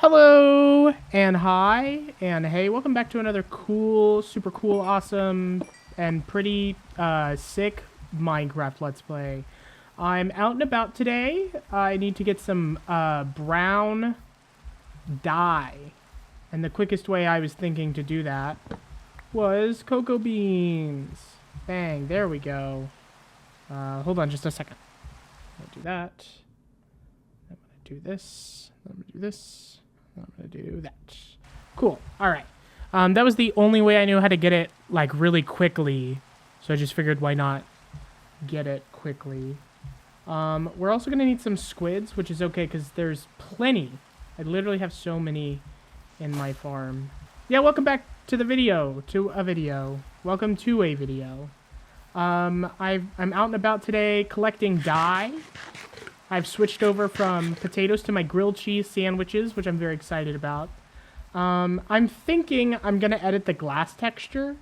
Hello and hi and hey, welcome back to another cool, super cool, awesome, and pretty sick Minecraft Let's Play. I'm out and about today. I need to get some brown dye. And the quickest way I was thinking to do that was cocoa beans. Bang, there we go. Hold on just a second. I'm gonna do that. I'm gonna do this. I'm gonna do this. I'm gonna do that. Cool. All right. That was the only way I knew how to get it, like, really quickly. So I just figured, why not get it quickly? We're also gonna need some squids, which is okay, because there's plenty. I literally have so many in my farm. Yeah, welcome back to the video. Welcome to a video. I'm out and about today collecting dye. I've switched over from potatoes to my grilled cheese sandwiches, which I'm very excited about. I'm thinking I'm going to edit the glass texture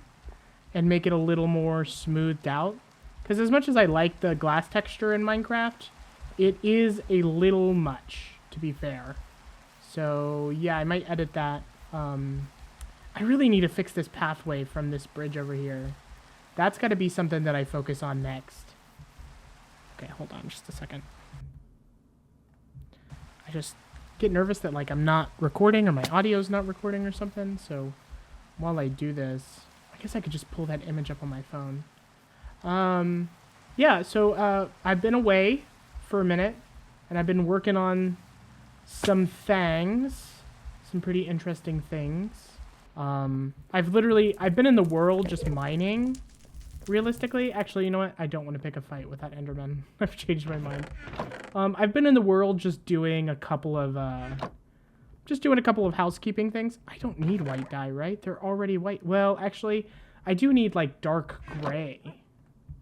and make it a little more smoothed out. Because as much as I like the glass texture in Minecraft, it is a little much, to be fair. So, yeah, I might edit that. I really need to fix this pathway from this bridge over here. That's got to be something that I focus on next. Okay, hold on just a second. I just get nervous that, like, I'm not recording or my audio's not recording or something. So while I do this, I guess I could just pull that image up on my phone. Yeah, so I've been away for a minute and I've been working on some things, some pretty interesting things. I've been in the world just mining. Realistically, actually, you know what? I don't want to pick a fight with that Enderman. I've changed my mind. I've been in the world just doing a couple of housekeeping things. I don't need white dye, right? They're already white. Well, actually, I do need, like, dark gray.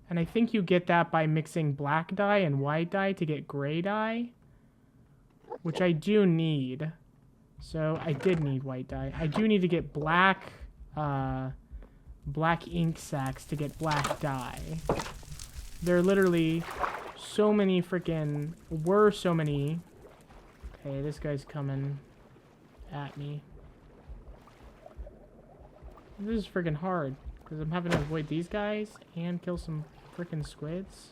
And I think you get that by mixing black dye and white dye to get gray dye. Which I do need. So, I did need white dye. I do need to get black ink sacks to get black dye. There are literally so many freaking... Okay, this guy's coming at me. This is freaking hard, because I'm having to avoid these guys and kill some freaking squids.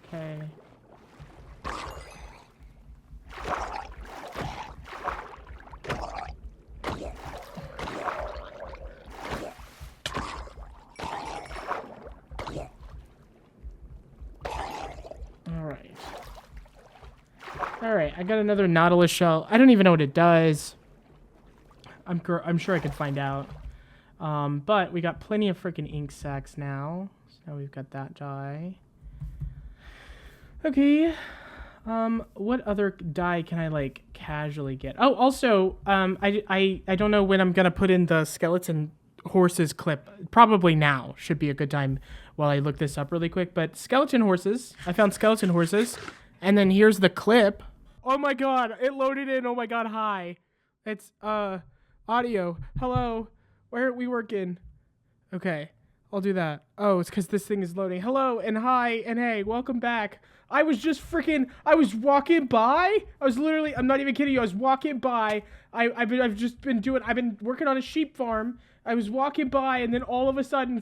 Okay. Alright, I got another Nautilus shell. I don't even know what it does. I'm sure I could find out. But we got plenty of freaking ink sacks now. So now we've got that dye. Okay. What other dye can I, like, casually get? Oh, also, I don't know when I'm gonna put in the skeleton horses clip. Probably now should be a good time while I look this up really quick. But skeleton horses. I found skeleton horses. And then here's the clip. Oh my god, it loaded in. Oh my god, hi. It's, audio. Hello. Why aren't we working? Okay, I'll do that. Oh, it's because this thing is loading. Hello, and hi, and hey, welcome back. I was walking by. I'm not even kidding you. I was walking by. I've been working on a sheep farm. I was walking by, and then all of a sudden,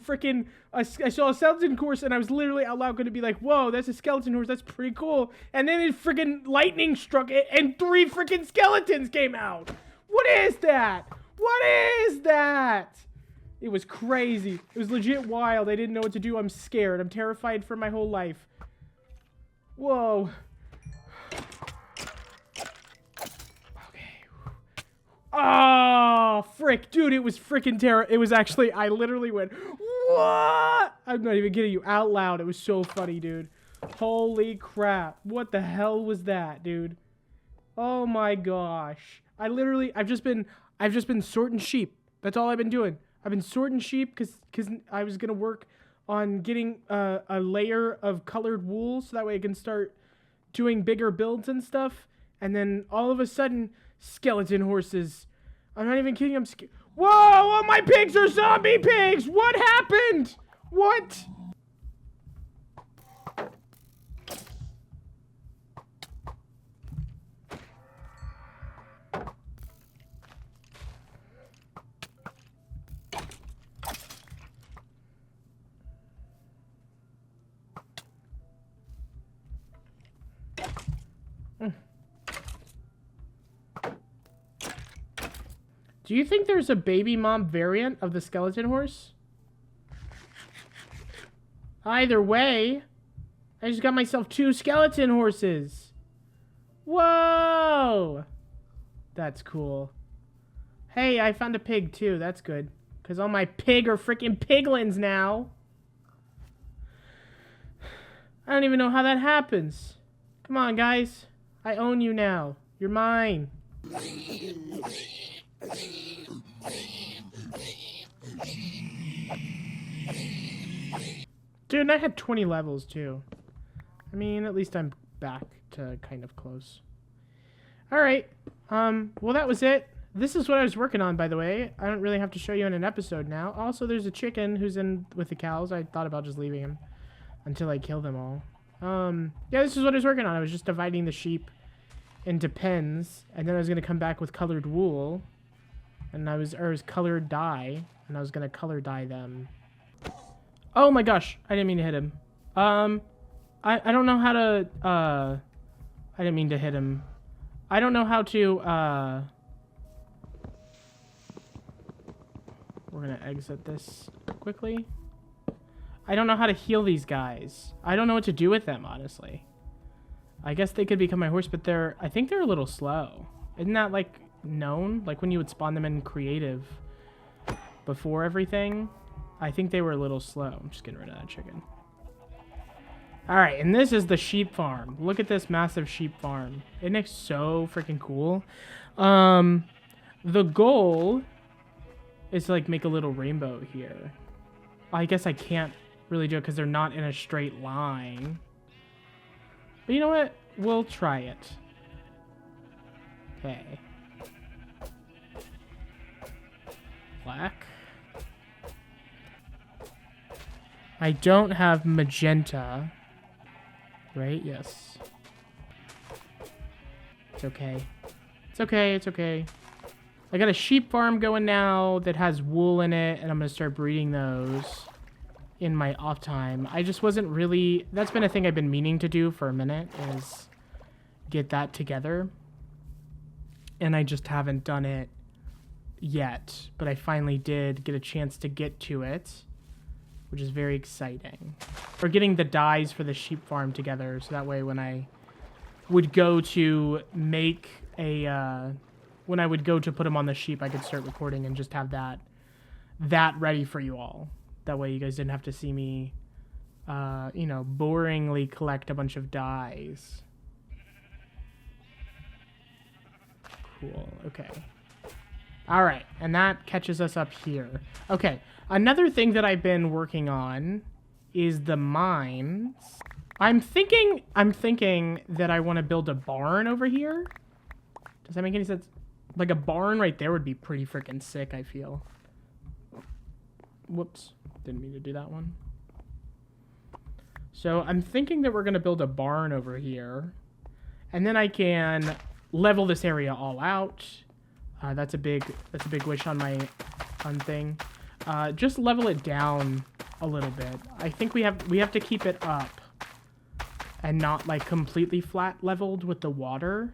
I saw a skeleton horse, and I was literally out loud going to be like, whoa, that's a skeleton horse. That's pretty cool. And then it lightning struck it, and 3 skeletons came out. What is that? What is that? It was crazy. It was legit wild. I didn't know what to do. I'm scared. I'm terrified for my whole life. Whoa. Oh, frick. Dude, it was freaking terror. It was actually, I literally went, what? I'm not even kidding you, out loud. It was so funny, dude. Holy crap. What the hell was that, dude? Oh my gosh. I've just been sorting sheep. That's all I've been doing. I've been sorting sheep because I was going to work on getting a layer of colored wool so that way I can start doing bigger builds and stuff. And then all of a sudden, skeleton horses. I'm not even kidding. Whoa! All my pigs are zombie pigs! What happened? What? Do you think there's a baby mom variant of the skeleton horse? Either way, I just got myself 2 skeleton horses. Whoa! That's cool. Hey, I found a pig too. That's good. Because all my pig are freaking piglins now. I don't even know how that happens. Come on, guys. I own you now. You're mine. Dude, and I had 20 levels too. I mean, at least I'm back to kind of close. Alright. Well, that was it. This is what I was working on, by the way. I don't really have to show you in an episode now. Also, there's a chicken who's in with the cows. I thought about just leaving him until I kill them all. Yeah, this is what I was working on. I was just dividing the sheep into pens, and then I was going to come back with colored wool, and I was colored dye, and I was going to color dye them. Oh my gosh, I didn't mean to hit him. I don't know how to, I didn't mean to hit him. I don't know how to, we're gonna exit this quickly. I don't know how to heal these guys. I don't know what to do with them, honestly. I guess they could become my horse, but I think they're a little slow. Isn't that, like, known? Like, when you would spawn them in creative before everything? I think they were a little slow. I'm just getting rid of that chicken. Alright, and this is the sheep farm. Look at this massive sheep farm. Isn't it so freaking cool? The goal is to, like, make a little rainbow here. I guess I can't really do it because they're not in a straight line. But you know what? We'll try it. Okay. Black. I don't have magenta. Right? Yes. It's okay. It's okay. It's okay. I got a sheep farm going now that has wool in it, and I'm going to start breeding those in my off time. I just wasn't really... That's been a thing I've been meaning to do for a minute, is get that together. And I just haven't done it yet. But I finally did get a chance to get to it, which is very exciting. We're getting the dyes for the sheep farm together, so that way when I would go to make a... when I would go to put them on the sheep, I could start recording and just have that ready for you all. That way you guys didn't have to see me, you know, boringly collect a bunch of dyes. Cool, okay. All right, and that catches us up here. Okay, another thing that I've been working on is the mines. I'm thinking that I want to build a barn over here. Does that make any sense? Like a barn right there would be pretty freaking sick, I feel. Whoops. Didn't mean to do that one. So I'm thinking that we're going to build a barn over here. And then I can level this area all out. That's a big wish on my thing. Just level it down a little bit. I think we have to keep it up and not like completely flat leveled with the water.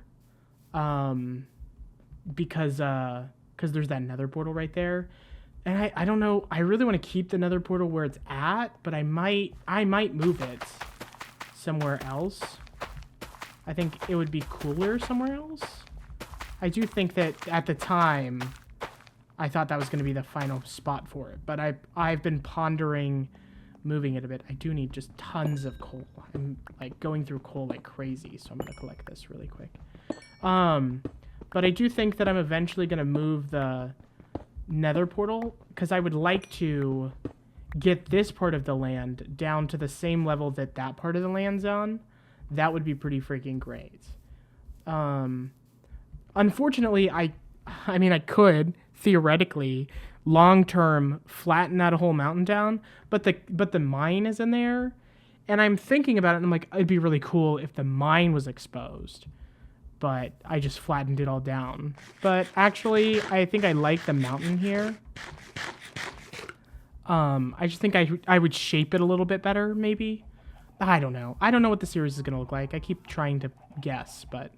Because there's that nether portal right there. And I don't know, I really want to keep the nether portal where it's at, but I might move it somewhere else. I think it would be cooler somewhere else. I do think that at the time, I thought that was going to be the final spot for it, but I've been pondering moving it a bit. I do need just tons of coal. I'm like going through coal like crazy, so I'm going to collect this really quick. But I do think that I'm eventually going to move the nether portal, because I would like to get this part of the land down to the same level that part of the land's on. That would be pretty freaking great. Unfortunately, I mean, I could, theoretically, long-term flatten that whole mountain down, but the mine is in there, and I'm thinking about it, and I'm like, it'd be really cool if the mine was exposed. But I just flattened it all down. But actually, I think I like the mountain here. I just think I would shape it a little bit better, maybe. I don't know. I don't know what the series is going to look like. I keep trying to guess, but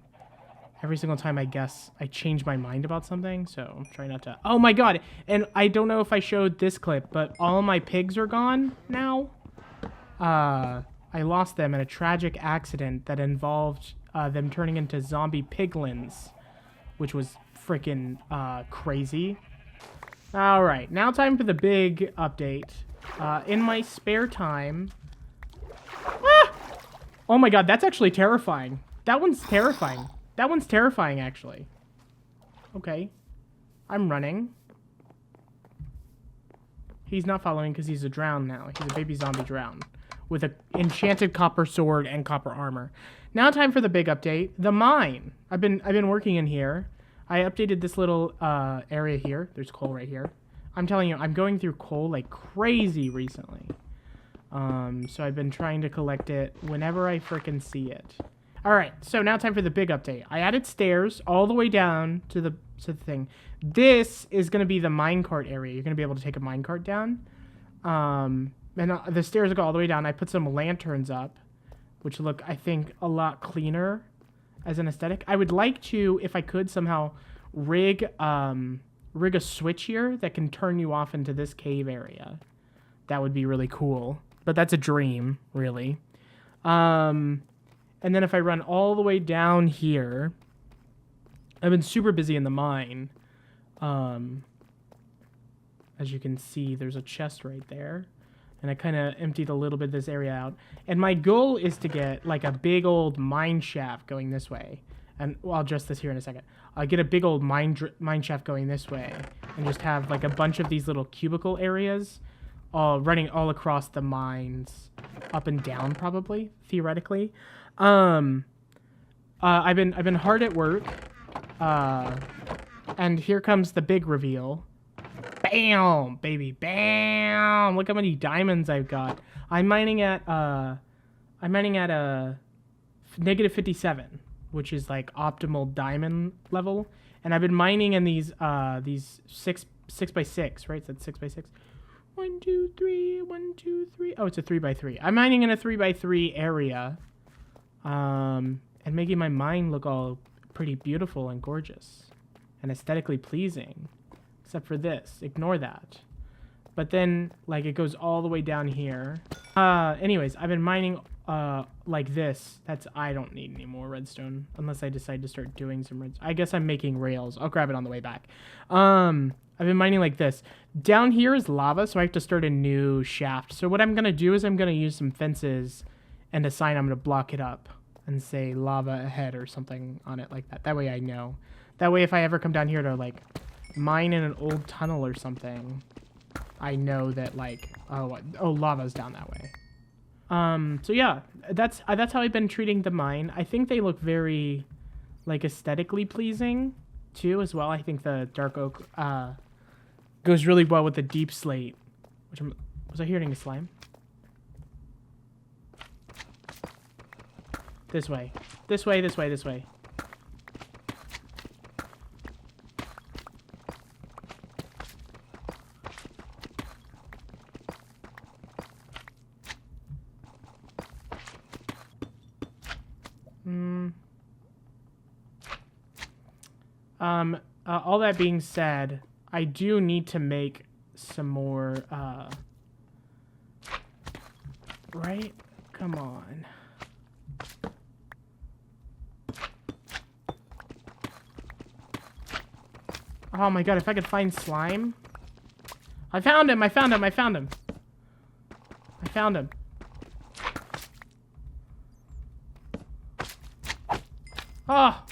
every single time I guess I change my mind about something, so I'm trying not to. Oh my god! And I don't know if I showed this clip, but all my pigs are gone now. I lost them in a tragic accident that involved them turning into zombie piglins, which was freaking crazy. All right, now time for the big update. In my spare time... Ah! Oh my god, that's actually terrifying. That one's terrifying. That one's terrifying, actually. Okay. I'm running. He's not following because he's a drown now. He's a baby zombie drown with an enchanted copper sword and copper armor. Now time for the big update. The mine. I've been working in here. I updated this little area here. There's coal right here. I'm telling you, I'm going through coal like crazy recently. So I've been trying to collect it whenever I frickin' see it. All right, so now time for the big update. I added stairs all the way down to the thing. This is going to be the minecart area. You're going to be able to take a minecart down. And the stairs go all the way down. I put some lanterns up, which look, I think, a lot cleaner as an aesthetic. I would like to, if I could, somehow rig a switch here that can turn you off into this cave area. That would be really cool. But that's a dream, really. And then if I run all the way down here, I've been super busy in the mine. As you can see, there's a chest right there. And I kind of emptied a little bit of this area out. And my goal is to get like a big old mine shaft going this way. And well, I'll address this here in a second. I'll get a big old mine shaft going this way. And just have like a bunch of these little cubicle areas running all across the mines. Up and down, probably, theoretically. I've been hard at work. And here comes the big reveal. Bam, baby, bam! Look how many diamonds I've got. I'm mining at negative 57, which is like optimal diamond level. And I've been mining in these 6x6, right? So that's 6x6. 1, 2, 3, 1, 2, 3. Oh, it's a 3x3. I'm mining in a 3x3 area. And making my mine look all pretty beautiful and gorgeous. And aesthetically pleasing. Except for this. Ignore that. But then, like, it goes all the way down here. Anyways, I've been mining, like this. I don't need any more redstone. Unless I decide to start doing some redstone. I guess I'm making rails. I'll grab it on the way back. I've been mining like this. Down here is lava, so I have to start a new shaft. So what I'm going to do is I'm going to use some fences and a sign. I'm going to block it up and say lava ahead or something on it like that. That way I know. That way if I ever come down here to, like, mine in an old tunnel or something, I know that, like, oh, lava's down that way. So yeah, that's how I've been treating the mine. I think they look very, like, aesthetically pleasing, too, as well. I think the dark oak, goes really well with the deep slate. Was I hearing a slime? This way. This way, this way, this way. All that being said, I do need to make some more, right? Come on. Oh my god, if I could find slime. I found him, I found him, I found him. I found him. Oh!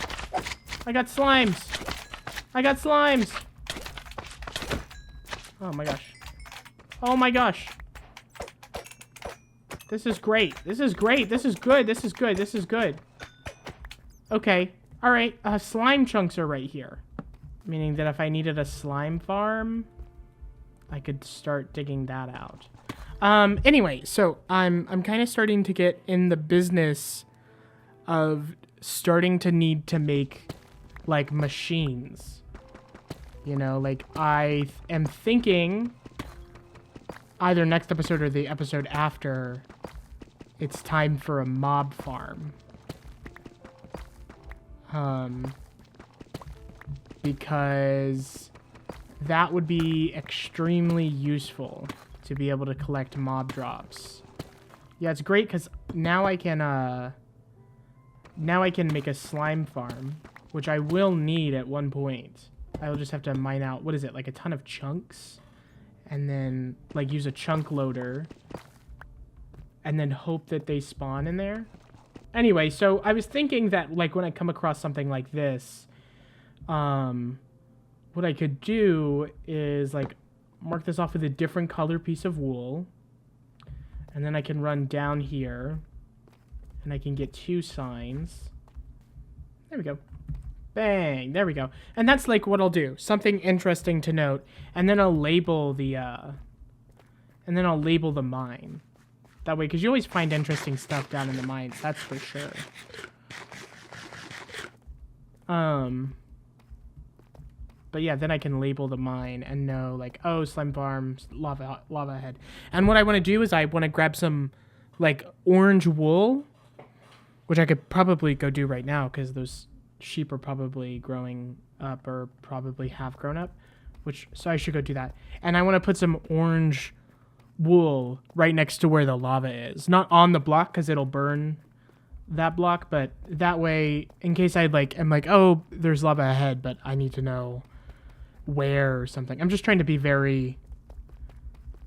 I got slimes! I got slimes! Oh my gosh. Oh my gosh. This is great. This is great. This is good. This is good. This is good. Okay. Alright. Slime chunks are right here. Meaning that if I needed a slime farm, I could start digging that out. Anyway, so I'm kind of starting to get in the business of starting to need to make, like, machines. You know, like, I am thinking either next episode or the episode after, it's time for a mob farm. Because that would be extremely useful to be able to collect mob drops. Yeah, it's great because now I can make a slime farm, which I will need at one point. I'll just have to mine out, what is it, like a ton of chunks? And then, like, use a chunk loader. And then hope that they spawn in there. Anyway, so I was thinking that, like, when I come across something like this, what I could do is, like, mark this off with a different color piece of wool. And then I can run down here. And I can get 2 signs. There we go. Bang, there we go. And that's like what I'll do. Something interesting to note. And then I'll label the mine. That way, because you always find interesting stuff down in the mines, that's for sure. But yeah, then I can label the mine and know, like, oh, slime farm, lava head. And what I want to do is I want to grab some, like, orange wool, which I could probably go do right now because those sheep are probably growing up or probably have grown up, so I should go do that. And I want to put some orange wool right next to where the lava is. Not on the block because it'll burn that block, but that way, in case I'm like, oh, there's lava ahead, but I need to know where or something. I'm just trying to be very,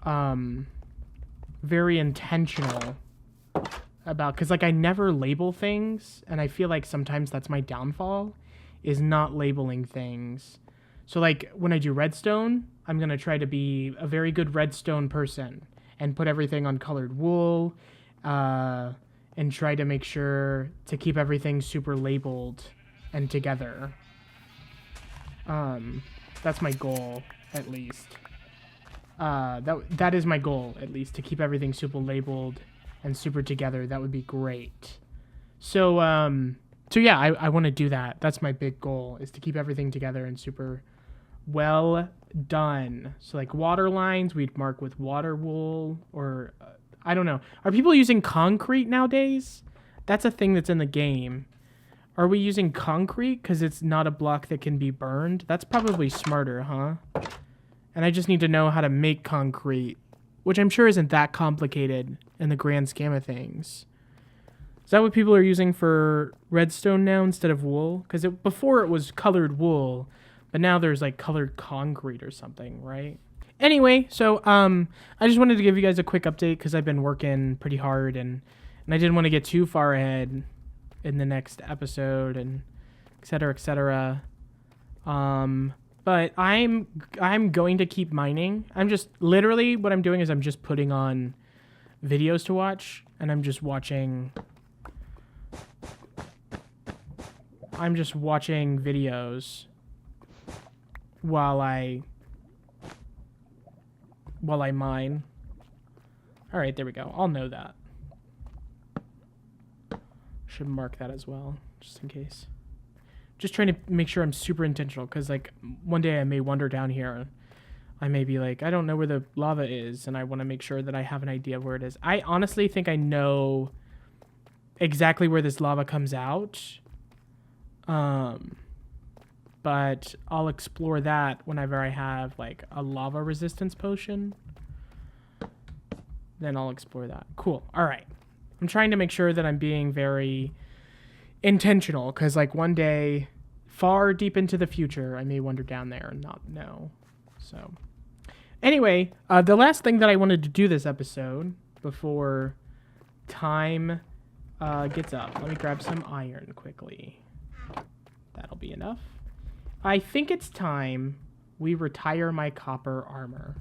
very intentional about, because like I never label things, and I feel like sometimes that's my downfall, is not labeling things. So like when I do redstone, I'm gonna try to be a very good redstone person and put everything on colored wool, and try to make sure to keep everything super labeled and together. That's my goal, at least. That is my goal, at least, to keep everything super labeled and super together. That would be great. So yeah, I want to do that. That's my big goal, is to keep everything together and super well done. So like water lines, we'd mark with water wool, or I don't know. Are people using concrete nowadays? That's a thing that's in the game. Are we using concrete because it's not a block that can be burned? That's probably smarter, huh? And I just need to know how to make concrete, which I'm sure isn't that complicated in the grand scheme of things. Is that what people are using for redstone now instead of wool? Because before it was colored wool, but now there's like colored concrete or something, right? Anyway, so I just wanted to give you guys a quick update because I've been working pretty hard and I didn't want to get too far ahead in the next episode and et cetera, et cetera. But I'm going to keep mining. I'm just literally what I'm doing is I'm just putting on videos to watch, and I'm just watching videos while I mine. All right, there we go. I'll know that. Should mark that as well, just in case. Just trying to make sure I'm super intentional, because like one day I may wander down here. I may be like, I don't know where the lava is, and I want to make sure that I have an idea of where it is. I honestly think I know exactly where this lava comes out. But I'll explore that whenever I have like a lava resistance potion. Then I'll explore that. Cool. All right. I'm trying to make sure that I'm being very intentional, because like one day far deep into the future I may wander down there and not know. So anyway, the last thing that I wanted to do this episode before time gets up, let me grab some iron quickly. That'll be enough. I think it's time we retire my copper armor.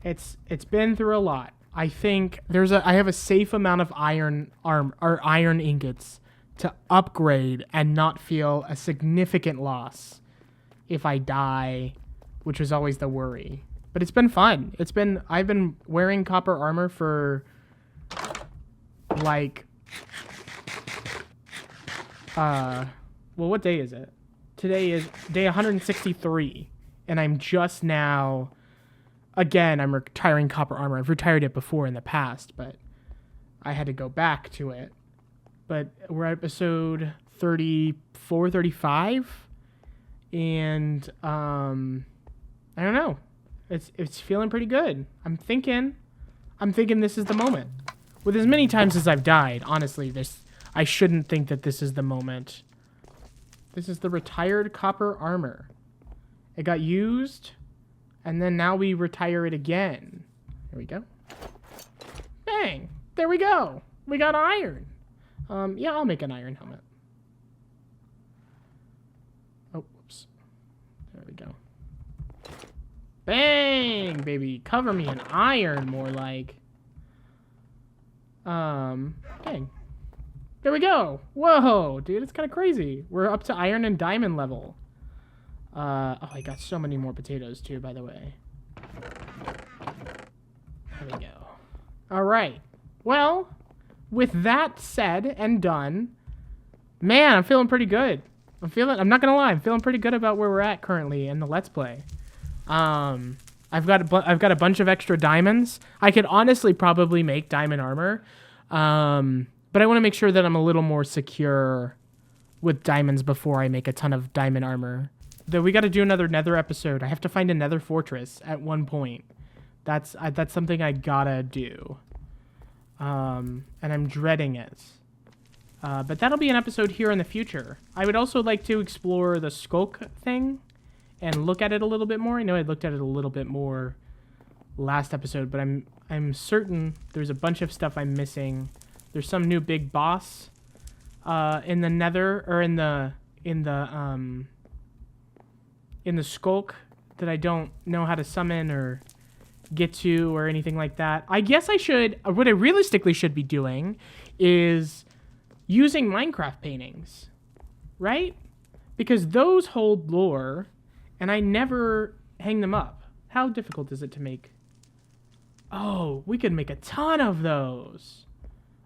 It's been through a lot. I think I have a safe amount of iron ingots to upgrade and not feel a significant loss if I die, which was always the worry. But it's been fun. I've been wearing copper armor for like well, what day is it? Today is day 163, and I'm just now. Again, I'm retiring copper armor. I've retired it before in the past, but I had to go back to it. But we're at episode 34, 35. And, I don't know. It's feeling pretty good. I'm thinking this is the moment. With as many times as I've died, honestly, I shouldn't think that this is the moment. This is the retired copper armor. It got used, and then now we retire it again. Here we go. Bang! There we go. We got iron. Yeah, I'll make an iron helmet. Oh, whoops. There we go. Bang, baby. Cover me in iron, more like. Dang. There we go. Whoa, dude, it's kind of crazy. We're up to iron and diamond level. Oh, I got so many more potatoes, too, by the way. There we go. All right. Well, with that said and done, man, I'm feeling pretty good. I'm not gonna lie, I'm feeling pretty good about where we're at currently in the Let's Play. I've got a bunch of extra diamonds. I could honestly probably make diamond armor, but I want to make sure that I'm a little more secure with diamonds before I make a ton of diamond armor. Though we got to do another Nether episode. I have to find a Nether fortress at one point. That's something I gotta do, and I'm dreading it. But that'll be an episode here in the future. I would also like to explore the Skulk thing and look at it a little bit more. I know I looked at it a little bit more last episode, but I'm certain there's a bunch of stuff I'm missing. There's some new big boss in the Nether, or in the Skulk that I don't know how to summon or get to or anything like that. I guess what I realistically should be doing is using Minecraft paintings, right? Because those hold lore, and I never hang them up. How difficult is it to make? Oh, we could make a ton of those.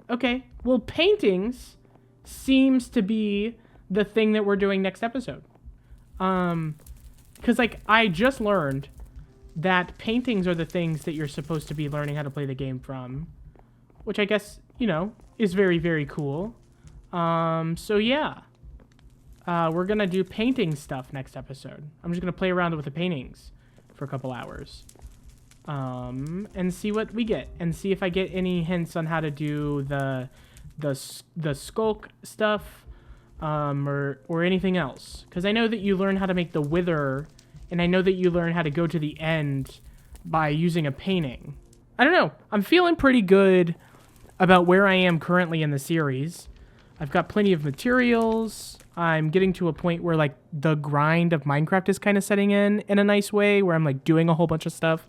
Okay, well, paintings seems to be the thing that we're doing next episode. Because, like, I just learned that paintings are the things that you're supposed to be learning how to play the game from, which I guess, is very, very cool. So yeah. We're going to do painting stuff next episode. I'm just going to play around with the paintings for a couple hours. And see what we get. And see if I get any hints on how to do the Skulk stuff, or anything else. Because I know that you learn how to make the Wither, and I know that you learn how to go to the end by using a painting. I don't know. I'm feeling pretty good about where I am currently in the series. I've got plenty of materials. I'm getting to a point where, like, the grind of Minecraft is kind of setting in a nice way, where I'm, like, doing a whole bunch of stuff.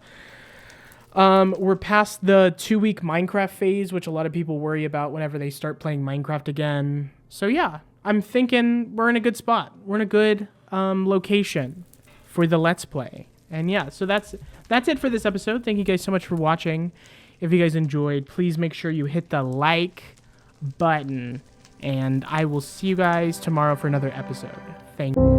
We're past the 2-week Minecraft phase, which a lot of people worry about whenever they start playing Minecraft again. So, yeah, I'm thinking we're in a good spot. We're in a good location for the Let's Play. And, yeah, so that's it for this episode. Thank you guys so much for watching. If you guys enjoyed, please make sure you hit the like button. And I will see you guys tomorrow for another episode. Thank you.